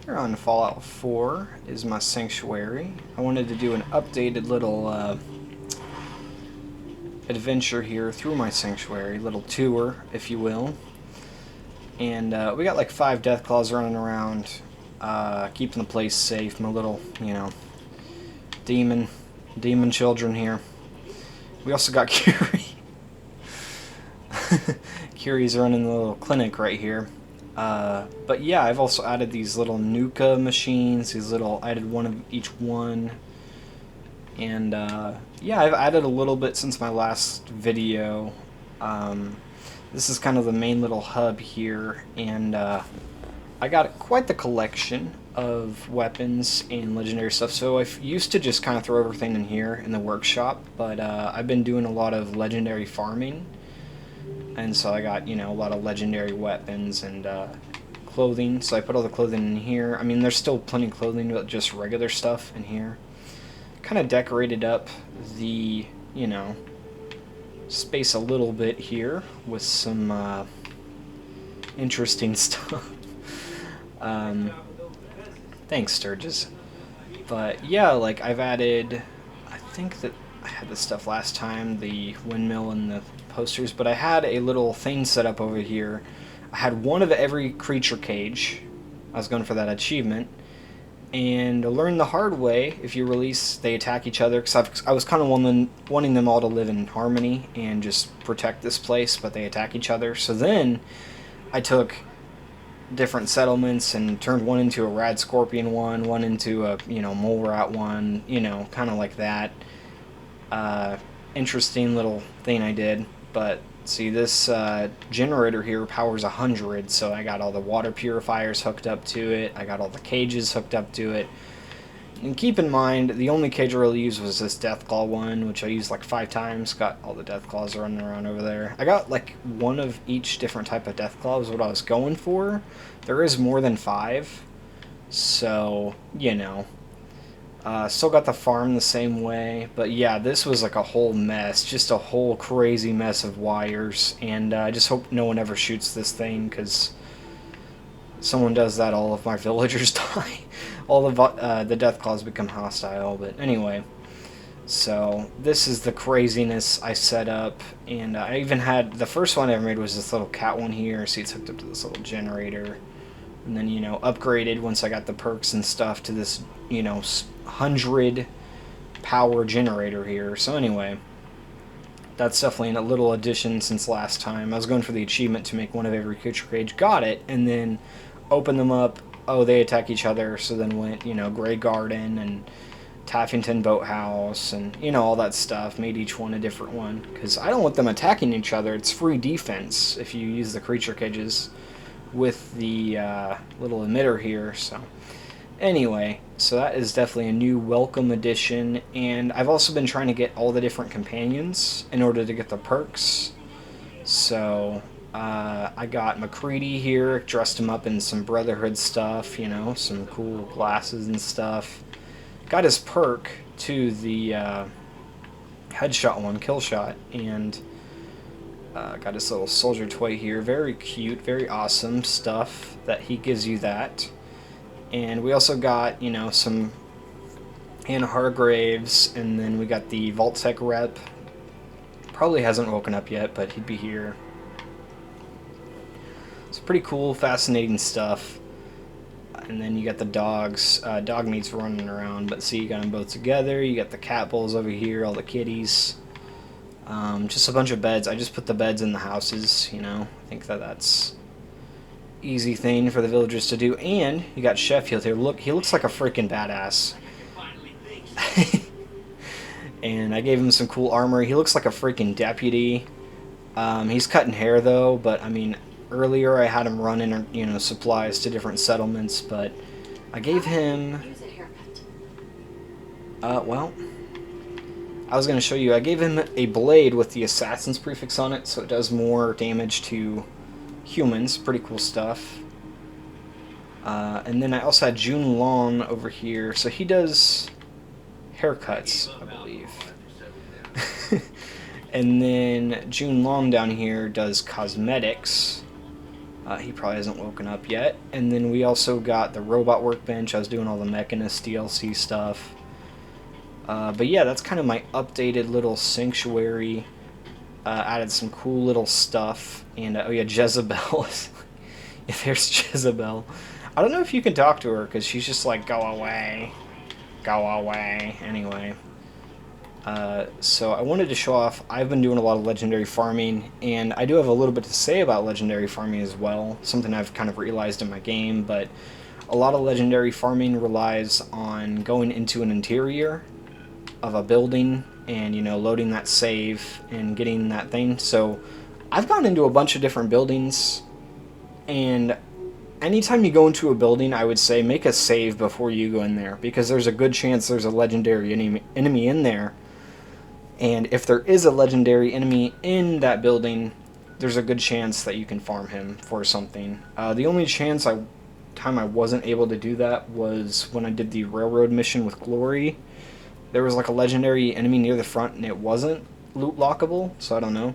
Here on Fallout 4 is my sanctuary. I wanted to do an updated little adventure here through my sanctuary, little tour, if you will. And we got like 5 Deathclaws running around, keeping the place safe. My little, demon children here. We also got Curie. Curie's running the little clinic right here. But yeah, I've also added these little Nuka machines. I added one of each one. And yeah, I've added a little bit since my last video. This is kind of the main little hub here, and I got quite the collection of weapons and legendary stuff. So I used to just kind of throw everything in here in the workshop, but I've been doing a lot of legendary farming, and so I got, a lot of legendary weapons and clothing. So I put all the clothing in here. I mean, there's still plenty of clothing, but just regular stuff in here. Kind of decorated up the, space a little bit here with some interesting stuff. Thanks, Sturgis. But yeah, like I've added, I think that I had this stuff last time, the windmill and the posters, but I had a little thing set up over here. I had one of every creature cage. I was going for that achievement. And to learn the hard way, if you release, they attack each other. Because I was kind of wanting them all to live in harmony and just protect this place, but they attack each other. So then I took different settlements and turned one into a rad scorpion one into a mole rat one, kind of like that. Interesting little thing I did. But see, this generator here powers 100, so I got all the water purifiers hooked up to it. I got all the cages hooked up to it. And keep in mind, the only cage I really used was this Deathclaw one, which I used like 5 times. Got all the Deathclaws running around over there. I got like one of each different type of Deathclaw is what I was going for. There is more than 5, so, still got the farm the same way, but yeah, this was like a whole mess, just a whole crazy mess of wires, and I just hope no one ever shoots this thing, because someone does that, all of my villagers die. All of the Deathclaws become hostile, but anyway, so this is the craziness I set up, and I even had, the first one I ever made was this little cat one here, see it's hooked up to this little generator, and then, upgraded once I got the perks and stuff to this, 100 power generator here. So anyway, that's definitely a little addition since last time. I was going for the achievement to make one of every creature cage, got it, and then opened them up. Oh, they attack each other, so then went, Grey Garden and Taffington Boathouse and, all that stuff. Made each one a different one, because I don't want them attacking each other. It's free defense if you use the creature cages with the little emitter here, so anyway, so that is definitely a new welcome addition, and I've also been trying to get all the different companions in order to get the perks. So I got McCready here, dressed him up in some Brotherhood stuff, some cool glasses and stuff. Got his perk to the headshot one, kill shot, and got his little soldier toy here. Very cute, very awesome stuff that he gives you that. And we also got, some Hannah Hargraves, and then we got the Vault-Tec rep. Probably hasn't woken up yet, but he'd be here. It's pretty cool, fascinating stuff. And then you got the dogs. Dog meat's running around, but see, you got them both together. You got the cat bulls over here, all the kitties. Just a bunch of beds. I just put the beds in the houses, I think that's easy thing for the villagers to do. And you got Sheffield here. Look, he looks like a freaking badass. And I gave him some cool armor. He looks like a freaking deputy. He's cutting hair though, but I mean, earlier I had him running, supplies to different settlements, but I gave him, well, I was going to show you, I gave him a blade with the assassin's prefix on it, so it does more damage to humans. Pretty cool stuff. And then I also had June Long over here, so he does haircuts, I believe. And then June Long down here does cosmetics. He probably hasn't woken up yet. And then we also got the robot workbench. I was doing all the Mechanist DLC stuff. But yeah, that's kind of my updated little sanctuary. Added some cool little stuff. And oh yeah, Jezebel. If there's Jezebel. I don't know if you can talk to her, because she's just like, go away. Go away. Anyway. So I wanted to show off, I've been doing a lot of legendary farming, and I do have a little bit to say about legendary farming as well, something I've kind of realized in my game, but a lot of legendary farming relies on going into an interior of a building and, you know, loading that save and getting that thing. So I've gone into a bunch of different buildings, and anytime you go into a building, I would say make a save before you go in there, because there's a good chance there's a legendary enemy in there. And if there is a legendary enemy in that building, there's a good chance that you can farm him for something. The only time I wasn't able to do that was when I did the railroad mission with Glory. There was like a legendary enemy near the front, and it wasn't loot lockable, so I don't know.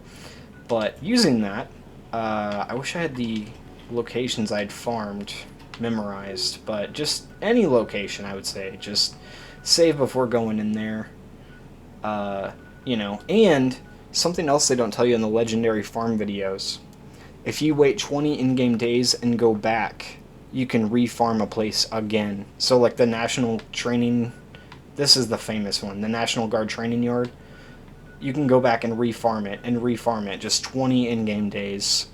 But using that, I wish I had the locations I'd farmed memorized, but just any location, I would say. Just save before going in there. You know, and something else they don't tell you in the legendary farm videos. If you wait 20 in-game days and go back, you can re-farm a place again. So like the National Training, this is the famous one, the National Guard Training Yard. You can go back and re-farm it, just 20 in-game days.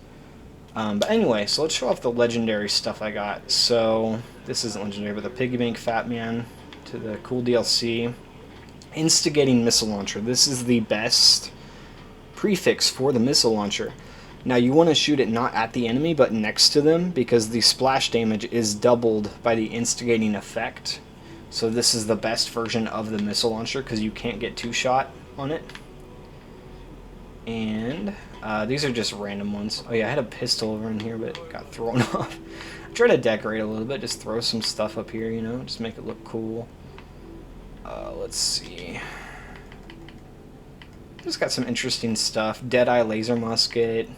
But anyway, so let's show off the legendary stuff I got. So, this isn't legendary, but the Piggy Bank Fat Man to the cool DLC. Instigating Missile Launcher. This is the best prefix for the missile launcher. Now you want to shoot it not at the enemy, but next to them, because the splash damage is doubled by the instigating effect. So this is the best version of the missile launcher, because you can't get two-shot on it. And these are just random ones. Oh yeah, I had a pistol over in here, but it got thrown off. I try to decorate a little bit, just throw some stuff up here, you know, just make it look cool. Let's see. Just got some interesting stuff. Deadeye laser musket.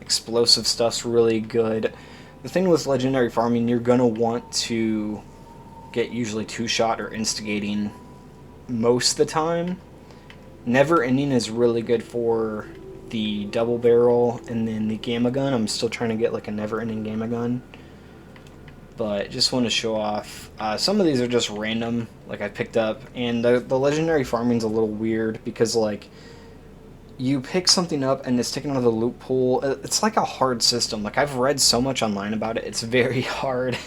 Explosive stuff's really good. The thing with legendary farming, you're gonna want to get usually two-shot or instigating most of the time. Never Ending is really good for the double barrel, and then the gamma gun. I'm still trying to get like a never ending gamma gun. But just want to show off. Some of these are just random, like I picked up. And the legendary farming's a little weird, because like you pick something up and it's taken out of the loot pool. It's like a hard system. Like I've read so much online about it. It's very hard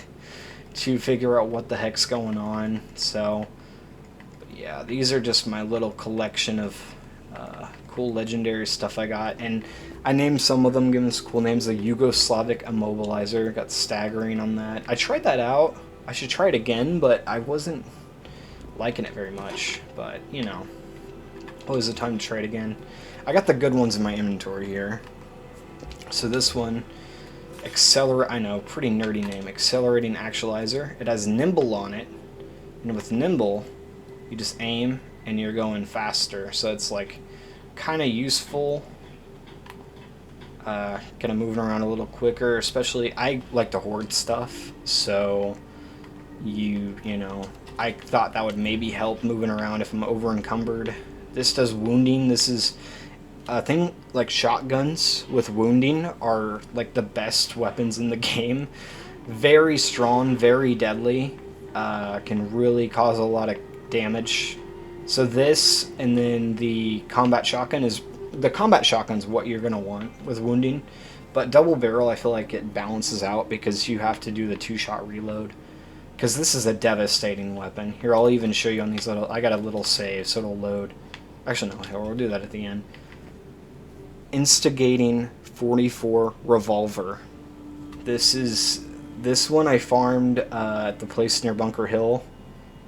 to figure out what the heck's going on. So but yeah, these are just my little collection of cool legendary stuff I got. And I named some of them, given us cool names. The Yugoslavic Immobilizer, got staggering on that. I tried that out. I should try it again, but I wasn't liking it very much. But, you know, always a time to try it again. I got the good ones in my inventory here. So this one, I know, pretty nerdy name, Accelerating Actualizer. It has Nimble on it, and with Nimble, you just aim, and you're going faster. So it's, like, kind of useful. Kind of moving around a little quicker, especially I like to hoard stuff, so you know, I thought that would maybe help moving around if I'm over encumbered. This does wounding. This is a thing, like shotguns with wounding are like the best weapons in the game. Very strong, very deadly, can really cause a lot of damage. So this, and then the combat shotgun's what you're going to want with wounding. But double barrel, I feel like it balances out, because you have to do the two-shot reload. Because this is a devastating weapon. Here, I'll even show you on these little... I got a little save, so it'll load. Actually, no, we'll do that at the end. Instigating 44 Revolver. This one I farmed at the place near Bunker Hill,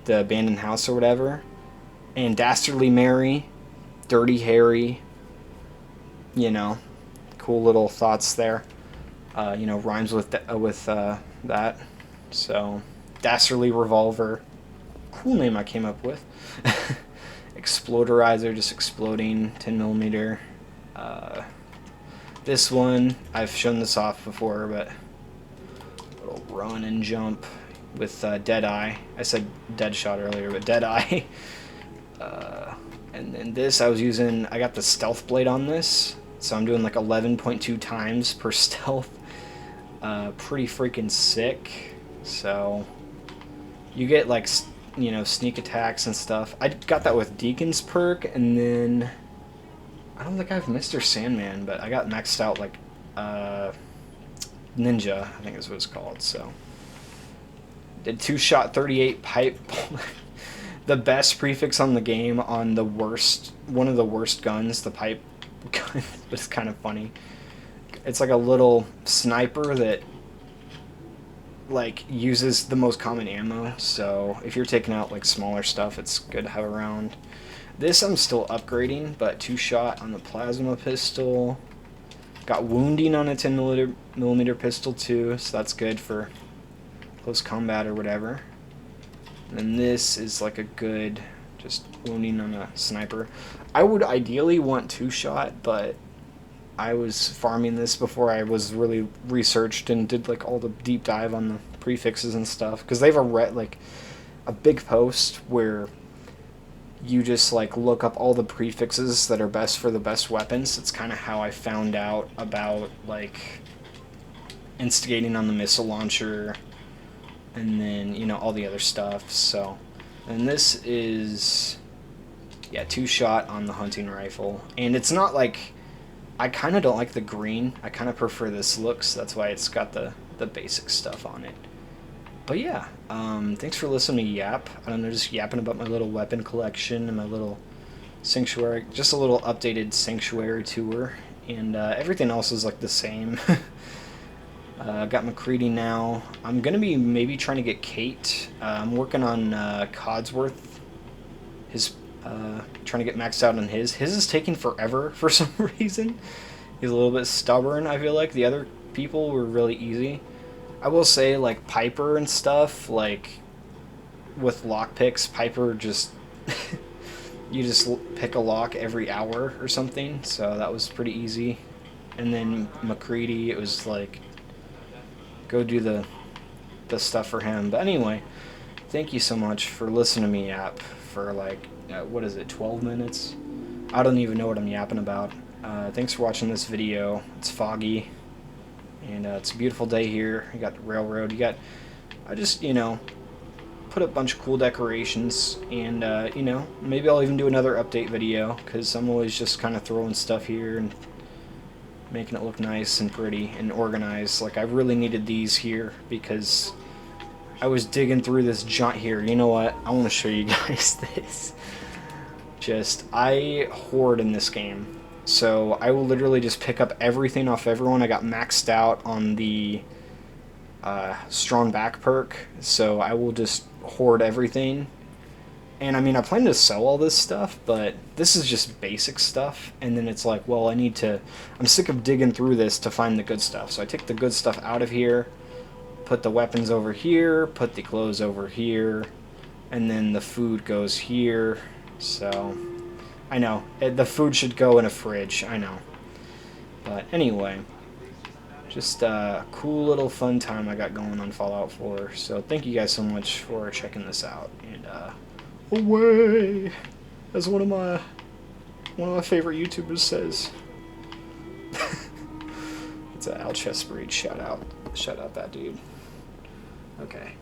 the abandoned house or whatever. And Dastardly Mary, Dirty Harry, you know, cool little thoughts there. You know, rhymes with that. So, Dastardly Revolver, cool name I came up with. Exploderizer, just exploding, 10mm. This one, I've shown this off before, but little run and jump with Deadeye. I said Deadshot earlier, but Deadeye. And then this, I got the stealth blade on this, so I'm doing like 11.2 times per stealth. Pretty freaking sick. So you get like, you know, sneak attacks and stuff. I got that with Deacon's perk, and then I don't think I have Mr. Sandman, but I got maxed out like Ninja, I think is what it's called. So did 2-shot 38 pipe. The best prefix on the game on the worst, one of the worst guns, the pipe gun, but it's kind of funny. It's like a little sniper that like uses the most common ammo, so if you're taking out like smaller stuff, it's good to have around. This I'm still upgrading, but 2-shot on the plasma pistol. Got wounding on a 10mm pistol too, so that's good for close combat or whatever. And this is like a good just wounding on a sniper. I would ideally want 2-shot, but I was farming this before I was really researched and did like all the deep dive on the prefixes and stuff, because they have like a big post where you just like look up all the prefixes that are best for the best weapons. It's kind of how I found out about like instigating on the missile launcher, and then, you know, all the other stuff. So, and this is, yeah, 2-shot on the hunting rifle. And it's not like, I kind of don't like the green. I kind of prefer this look, so that's why it's got the basic stuff on it. But yeah, thanks for listening to me yap. I don't know, just yapping about my little weapon collection and my little sanctuary, just a little updated sanctuary tour. And everything else is like the same. Got McCready now. I'm going to be maybe trying to get Kate. I'm working on Codsworth. His, trying to get maxed out on his. His is taking forever for some reason. He's a little bit stubborn, I feel like. The other people were really easy. I will say, like, Piper and stuff, like, with lockpicks, Piper just... you just pick a lock every hour or something, so that was pretty easy. And then McCready, it was like... go do the stuff for him. But anyway, thank you so much for listening to me yap for like, what is it, 12 minutes? I don't even know what I'm yapping about. Thanks for watching this video. It's foggy, and it's a beautiful day here. You got the railroad. You got, I just, you know, put up a bunch of cool decorations, and, you know, maybe I'll even do another update video, because I'm always just kind of throwing stuff here and making it look nice and pretty and organized. Like, I really needed these here because I was digging through this junk here. You know what? I want to show you guys this. Just, I hoard in this game. So I will literally just pick up everything off everyone. I got maxed out on the strong back perk, so I will just hoard everything. And I mean, I plan to sell all this stuff, but this is just basic stuff. And then it's like, well, I'm sick of digging through this to find the good stuff. So I take the good stuff out of here, put the weapons over here, put the clothes over here, and then the food goes here. So, I know, the food should go in a fridge, I know. But anyway, just a cool little fun time I got going on Fallout 4. So thank you guys so much for checking this out. And, away, as one of my favorite YouTubers says. It's an Al Chess Breed shout out that dude. Okay.